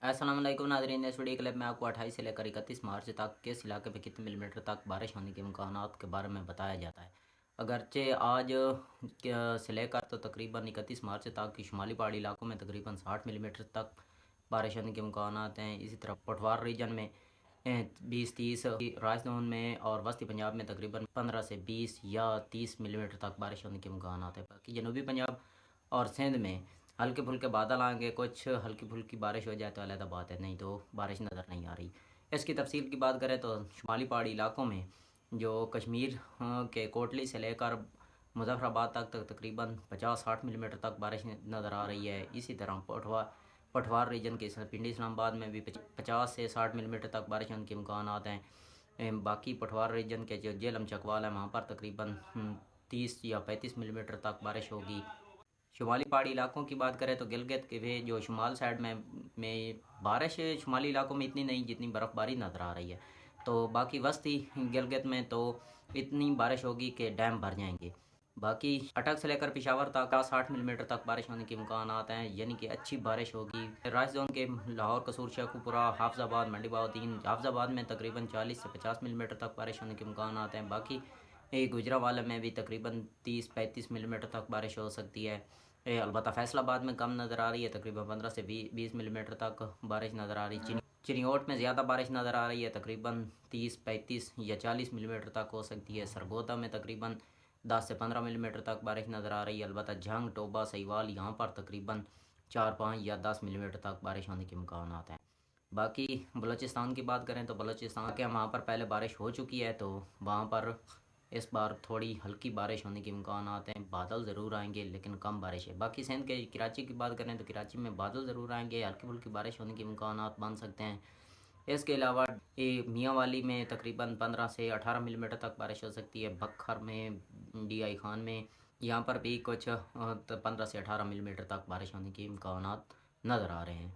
अस्सलाम वालेकुम नाज़रीन, इस वीडियो क्लिप में आपको 28 से लेकर 31 मार्च तक किस इलाके में कितने मिलीमीटर तक बारिश होने के इम्कानात के बारे में बताया जाता है। अगरचे आज से लेकर तो तकरीबन 31 मार्च तक की शुमाली पहाड़ी इलाकों में तकरीबन 60 मिलीमीटर तक बारिश होने के इम्कानात हैं। इसी तरह पठवार रीजन में 20-30, राजस्थान में और वस्ती पंजाब में तकरीबन 15 से 20 या 30 मिलीमीटर तक बारिश होने के इम्कानात है। बाकी जनूबी पंजाब और सिंध में हल्के फुल्के बादल आएंगे, कुछ हल्की फुल्की बारिश हो जाए तो अलग बात है, नहीं तो बारिश नज़र नहीं आ रही। इसकी तफसील की बात करें तो शुमाली पहाड़ी इलाकों में जो कश्मीर के कोटली से लेकर मुजफ्फराबाद तक तकरीबन 50-60 मिलीमीटर तक बारिश नज़र आ रही है। इसी तरह पठवार रीजन के पिंडी इस्लामाबाद में भी 50 से 60 मिलीमीटर तक बारिश होने के इम्कानात हैं। बाकी पठवार रीजन के जो जेलम चकवाल है वहाँ पर तकरीबन 30 या 35 मिलीमीटर तक बारिश होगी। शुमाली पहाड़ी इलाकों की बात करें तो गिलगित के भी जो शुमाल साइड में बारिश शुमाली इलाकों में इतनी नहीं जितनी बर्फ़बारी नज़र आ रही है। तो बाकी वस्ती गिलगित में तो इतनी बारिश होगी कि डैम भर जाएंगे। बाकी अटक से लेकर पेशावर तक 60 मिलीमीटर तक बारिश होने के इम्कानात हैं, यानी कि अच्छी बारिश होगी। राजस्थान के लाहौर, कसूर, शेखुपुरा, हाफजाबाद, मंडीबाउद्दीन, हाफजाबाद में तकरीबन 40 से 50 मिलीमीटर तक बारिश होने के इम्कानात हैं। बाकी गुजरावाला में भी तकरीबन 30-35 मिलीमीटर तक बारिश हो सकती है। अलबत्ता फैसलाबाद में कम नज़र आ रही है, तकरीबन 15 से 20 मिलीमीटर तक बारिश नज़र आ रही है। चिनियोट में ज़्यादा बारिश नज़र आ रही है, तकरीबन 30-35 या 40 मिलीमीटर तक हो सकती है। सरगोदा में तकरीबन 10 से 15 मिलीमीटर तक बारिश नज़र आ रही है। अलबत्ता झंग, टोबा, सहीवाल यहाँ पर तकरीबन 4-5 या 10 मिलीमीटर तक बारिश होने के इम्कानात हैं। बाकी बलूचिस्तान की बात करें तो बलूचिस्तान के वहाँ पर पहले बारिश हो चुकी है, तो वहाँ पर इस बार थोड़ी हल्की बारिश होने के इम्कानात हैं। बादल ज़रूर आएंगे लेकिन कम बारिश है। बाकी सिंध के कराची की बात करें तो कराची में बादल ज़रूर आएंगे, हल्की फुल्की बारिश होने के इम्कानात बन सकते हैं। इसके अलावा मियाँ वाली में तकरीबन 15 से 18 मिलीमीटर तक बारिश हो सकती है। बखर में, DI खान में, यहाँ पर भी कुछ 15 से 18 मिलीमीटर तक बारिश होने के इम्कानात नज़र आ रहे हैं।